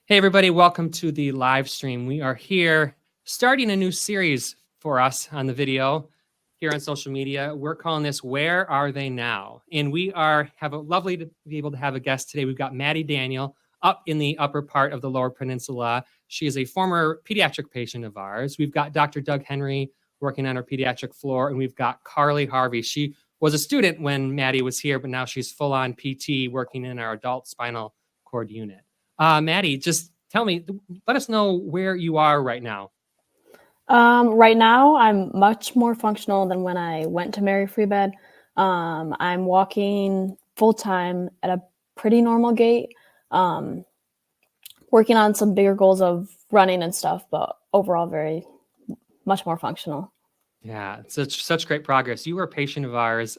Hey, everybody, welcome to the live stream. We are here starting a new series for us on the video here on social media. We're calling this Where Are They Now? And we have a lovely to be able to have a guest today. We've got Maddie Daniel up in the upper part of the Lower Peninsula. She is a former pediatric patient of ours. We've got Dr. Doug Henry working on our pediatric floor, and we've got Carly Harvey. She was a student when Maddie was here, but now she's full-on PT working in our adult spinal cord unit. Maddie, just tell me, let us know where you are right now. Right now, I'm much more functional than when I went to Mary Free Bed. I'm walking full-time at a pretty normal gait, working on some bigger goals of running and stuff, but overall very much more functional. Yeah, such great progress. You were a patient of ours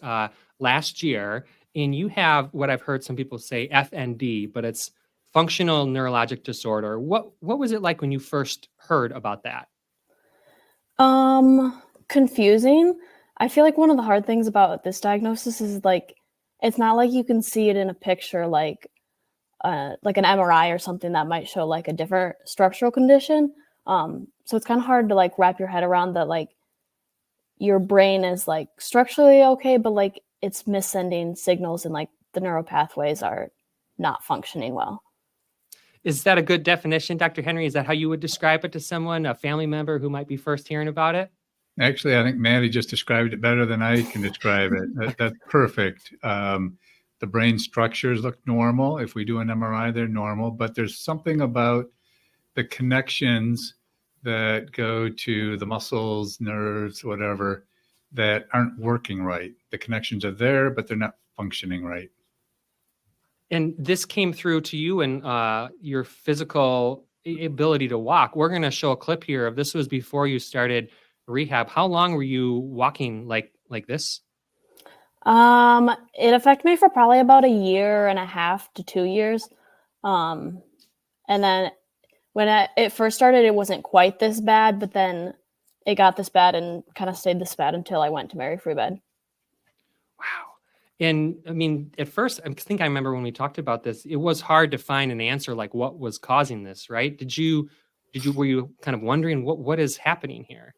last year, and you have what I've heard some people say FND, but it's functional neurologic disorder. What was it like when you first heard about that? Confusing. I feel like one of the hard things about this diagnosis is like it's not like you can see it in a picture like an MRI or something that might show like a different structural condition. So it's kind of hard to like wrap your head around that like your brain is like structurally okay, but like it's missending signals and like the neural pathways are not functioning well. Is that a good definition, Dr. Henry? Is that how you would describe it to someone, a family member who might be first hearing about it? Actually, I think Maddie just described it better than I can describe it. That's perfect. The brain structures look normal. If we do an MRI, they're normal, but there's something about the connections that go to the muscles, nerves, whatever, that aren't working right. The connections are there, but they're not functioning right. And this came through to you and your physical ability to walk. We're going to show a clip here of this was before you started rehab. How long were you walking like this? It affected me for probably about 1.5 to 2 years. And then when it first started, it wasn't quite this bad, but then it got this bad and kind of stayed this bad until I went to Mary Free Bed. Wow. And I mean, at first, I think I remember when we talked about this, it was hard to find an answer like what was causing this, right? Were you kind of wondering what is happening here?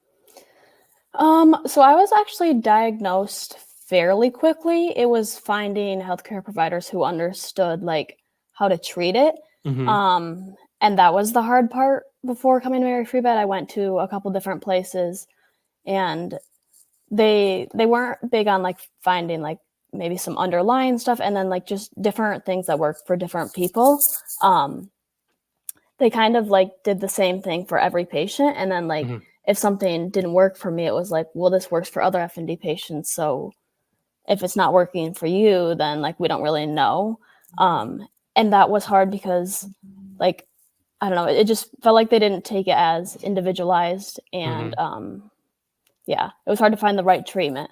So I was actually diagnosed fairly quickly. It was finding healthcare providers who understood like how to treat it. Mm-hmm. And that was the hard part before coming to Mary Free Bed. I went to a couple different places and they weren't big on like finding like maybe some underlying stuff and then like just different things that work for different people. They kind of like did the same thing for every patient. And then like if something didn't work for me, it was like, well, this works for other FND patients. So if it's not working for you, then like we don't really know. And that was hard because like, I don't know, it just felt like they didn't take it as individualized and yeah, it was hard to find the right treatment.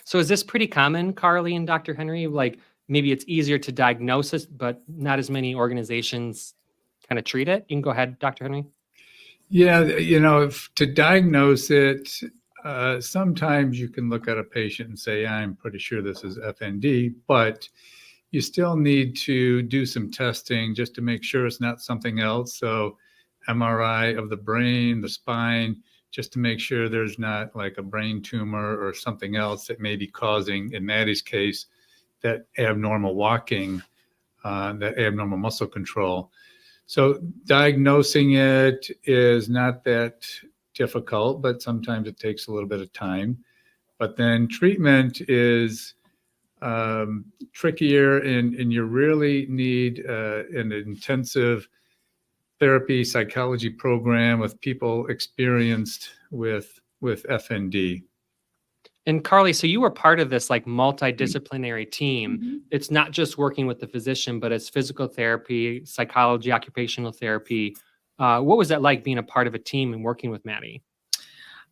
So is this pretty common, Carly and Dr. Henry? Like maybe it's easier to diagnose it, but not as many organizations kind of treat it? You can go ahead, Dr. Henry. Yeah, to diagnose it, sometimes you can look at a patient and say, I'm pretty sure this is FND, but you still need to do some testing just to make sure it's not something else. So MRI of the brain, the spine, just to make sure there's not like a brain tumor or something else that may be causing, in Maddie's case, that abnormal walking, that abnormal muscle control. So diagnosing it is not that difficult, but sometimes it takes a little bit of time. But then treatment is trickier, and you really need an intensive therapy psychology program with people experienced with FND. And Carly, so you were part of this like multidisciplinary team. It's not just working with the physician, but it's physical therapy, psychology, occupational therapy. What was that like being a part of a team and working with Maddie?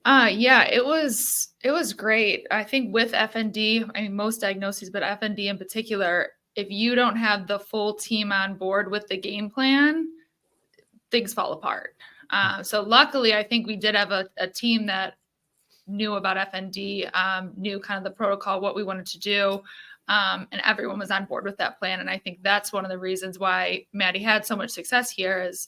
Yeah, it was great. I think with FND, I mean, most diagnoses, but FND in particular, if you don't have the full team on board with the game plan, things fall apart. So luckily, I think we did have a team that knew about FND, knew kind of the protocol, what we wanted to do. And everyone was on board with that plan. And I think that's one of the reasons why Maddie had so much success here is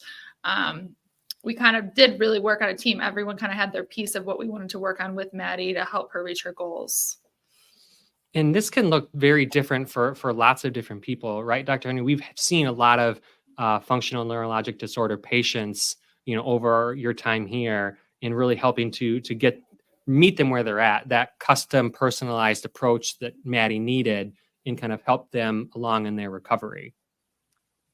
we kind of did really work on a team. Everyone kind of had their piece of what we wanted to work on with Maddie to help her reach her goals. And this can look very different for lots of different people, right, Dr. Honey? We've seen a lot of functional neurologic disorder patients, over your time here, and really helping to meet them where they're at. That custom, personalized approach that Maddie needed, and kind of help them along in their recovery.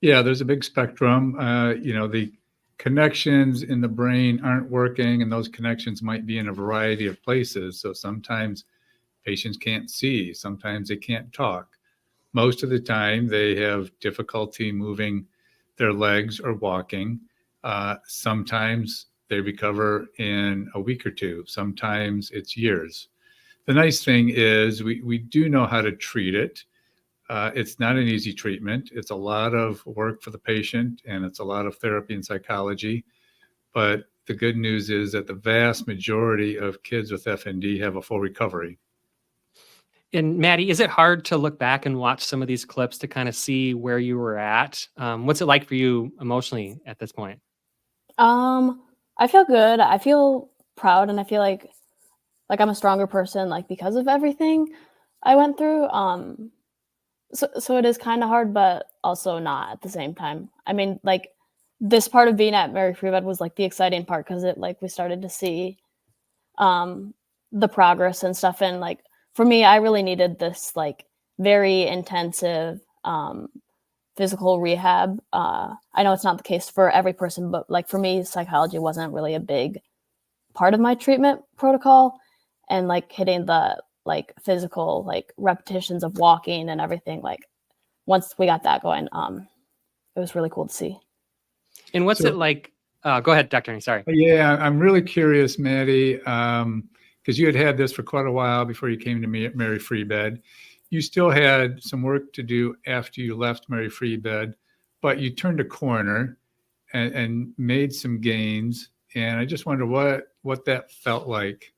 Yeah, there's a big spectrum. The connections in the brain aren't working, and those connections might be in a variety of places. So sometimes patients can't see, sometimes they can't talk. Most of the time, they have difficulty moving their legs or walking. Sometimes they recover in a week or two. Sometimes it's years. The nice thing is we do know how to treat it. It's not an easy treatment. It's a lot of work for the patient, and it's a lot of therapy and psychology. But the good news is that the vast majority of kids with FND have a full recovery. And Maddie, is it hard to look back and watch some of these clips to kind of see where you were at? What's it like for you emotionally at this point? I feel good. I feel proud, and I feel like I'm a stronger person, like because of everything I went through. So it is kind of hard, but also not at the same time. I mean, like this part of being at Mary Free Bed was like the exciting part because it we started to see the progress and stuff. And like for me, I really needed this like very intensive physical rehab. I know it's not the case for every person, but like for me, psychology wasn't really a big part of my treatment protocol, and like hitting the like physical like repetitions of walking and everything, like once we got that going, it was really cool to see. And what's it like? Go ahead, Dr. Ernie, sorry. Yeah, I'm really curious, Maddie, because you had this for quite a while before you came to me at Mary Free Bed. You still had some work to do after you left Mary Free Bed, but you turned a corner and made some gains. And I just wonder what that felt like.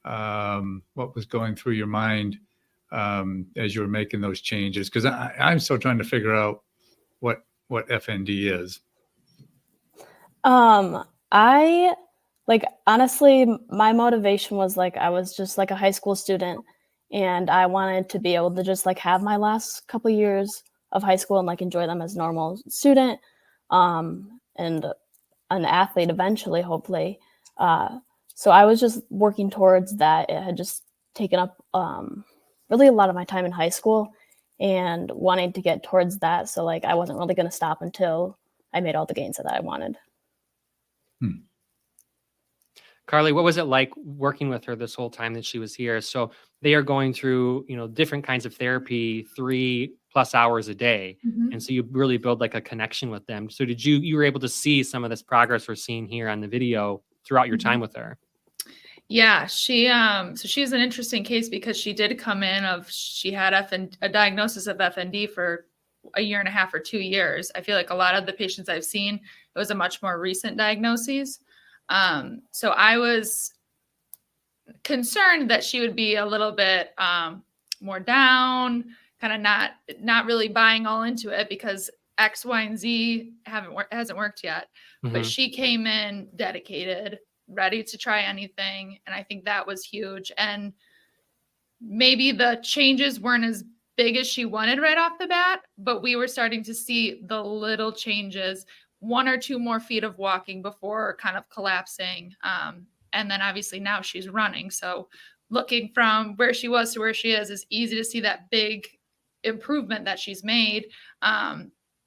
What was going through your mind as you were making those changes? Because I'm still trying to figure out what FND is. I like honestly, my motivation was like I was just like a high school student, and I wanted to be able to just like have my last couple of years of high school and like enjoy them as a normal student, and an athlete eventually, hopefully. So I was just working towards that. It had just taken up really a lot of my time in high school and wanting to get towards that. So like I wasn't really going to stop until I made all the gains that I wanted. Carly, what was it like working with her this whole time that she was here? So they are going through, different kinds of therapy 3+ hours a day. Mm-hmm. And so you really build like a connection with them. So you were able to see some of this progress we're seeing here on the video throughout your time with her? Yeah, so she's an interesting case because she did come in she had a diagnosis of FND for a year and a half or 2 years. I feel like a lot of the patients I've seen, it was a much more recent diagnosis. So I was concerned that she would be a little bit more down, kind of not really buying all into it because X, Y, and Z hasn't worked yet. Mm-hmm. But she came in dedicated, ready to try anything. And I think that was huge. And maybe the changes weren't as big as she wanted right off the bat, but we were starting to see the little changes, 1 or 2 more feet of walking before kind of collapsing. And then obviously now she's running. So looking from where she was to where she is easy to see that big improvement that she's made.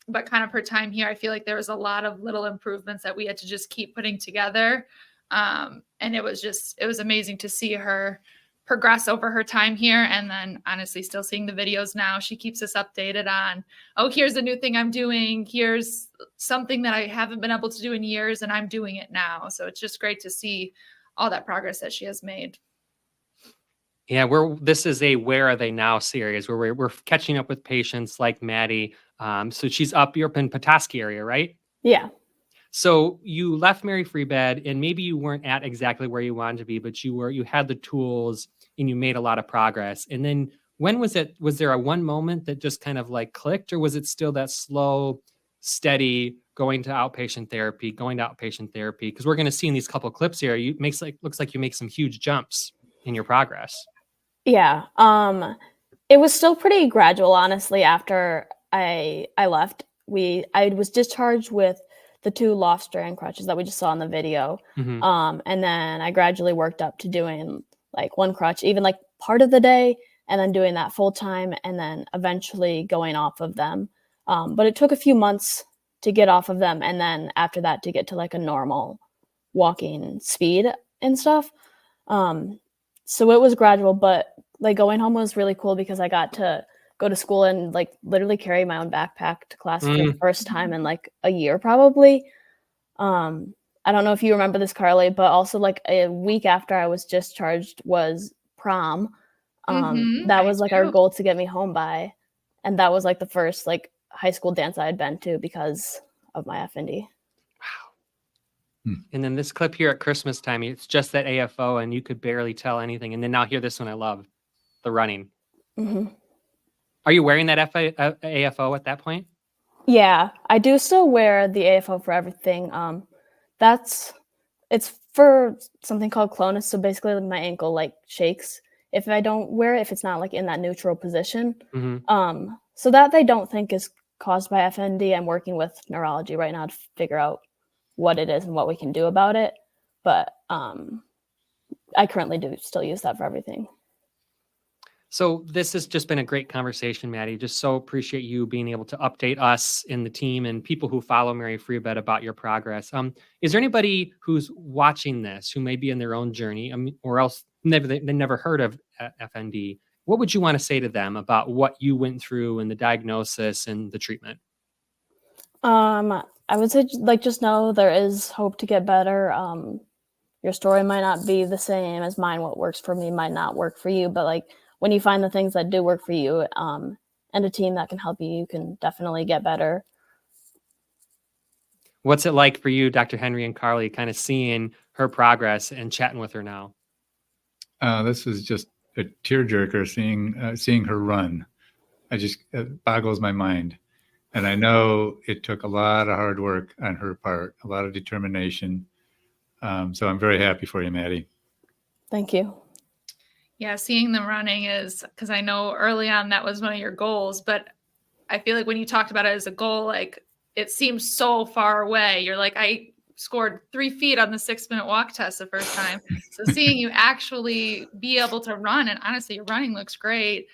But kind of her time here, I feel like there was a lot of little improvements that we had to just keep putting together. And it was amazing to see her progress over her time here. And then honestly, still seeing the videos now, she keeps us updated on, here's a new thing I'm doing. Here's something that I haven't been able to do in years and I'm doing it now. So it's just great to see all that progress that she has made. Yeah, this is a Where Are They Now series where we're catching up with patients like Maddie. So you're up in Petoskey area, right? Yeah. So you left Mary Free Bed, and maybe you weren't at exactly where you wanted to be, but you had the tools and you made a lot of progress. And then when was it? Was there a one moment that just kind of like clicked, or was it still that slow, steady going to outpatient therapy, going to outpatient therapy? Because we're going to see in these couple clips here, looks like you make some huge jumps in your progress. Yeah. It was still pretty gradual, honestly. After I left, I was discharged with the 2 loft strand crutches that we just saw in the video. Mhm. And then I gradually worked up to doing like 1 crutch, even like part of the day, and then doing that full time, and then eventually going off of them. But it took a few months to get off of them, and then after that to get to like a normal walking speed and stuff. So it was gradual, but like going home was really cool because I got to go to school and like literally carry my own backpack to class for the first time in like a year probably. I don't know if you remember this, Carly, but also like a week after I was discharged was prom. That I was like our do. goal to get me home by, and that was like the first like high school dance I had been to because of my FND. And then this clip here at Christmas time, it's just that AFO, and you could barely tell anything. And then now here, this one I love, the running. Mm-hmm. Are you wearing that AFO at that point? Yeah, I do still wear the AFO for everything. It's for something called clonus. So basically my ankle like shakes if I don't wear it, if it's not like in that neutral position. Mm-hmm. So that they don't think is caused by FND. I'm working with neurology right now to figure out what it is and what we can do about it. But I currently do still use that for everything. So this has just been a great conversation, Maddie. Just so appreciate you being able to update us in the team and people who follow Mary Free Bed about your progress. Is there anybody who's watching this who may be in their own journey, or else they never heard of FND? What would you want to say to them about what you went through and the diagnosis and the treatment? I would say like just know there is hope to get better. Your story might not be the same as mine. What works for me might not work for you, but like when you find the things that do work for you, and a team that can help you, you can definitely get better. What's it like for you, Dr. Henry and Carly, kind of seeing her progress and chatting with her now? This is just a tearjerker seeing her run. It boggles my mind. And I know it took a lot of hard work on her part, a lot of determination. So I'm very happy for you, Maddie. Thank you. Yeah, seeing them running is, because I know early on that was one of your goals, but I feel like when you talked about it as a goal, like it seems so far away. You're like, I scored 3 feet on the 6-minute walk test the first time. So seeing you actually be able to run, and honestly, your running looks great,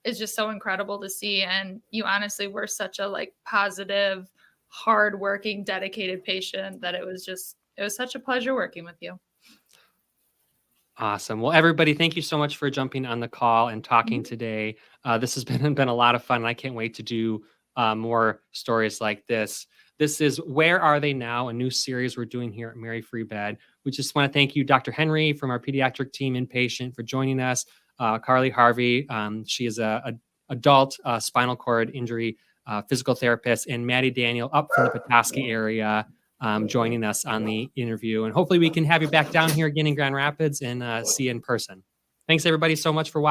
is just so incredible to see. And you honestly were such a like positive, hardworking, dedicated patient that it was such a pleasure working with you. Awesome. Well, everybody, thank you so much for jumping on the call and talking today. This has been a lot of fun, and I can't wait to do more stories like this. This is Where Are They Now, a new series we're doing here at Mary Free Bed. We just want to thank you, Dr. Henry, from our pediatric team inpatient, for joining us. Carly Harvey, she is a adult spinal cord injury physical therapist, and Maddie Daniel up from the Petoskey area, joining us on the interview. And hopefully we can have you back down here again in Grand Rapids and see you in person. Thanks everybody so much for watching.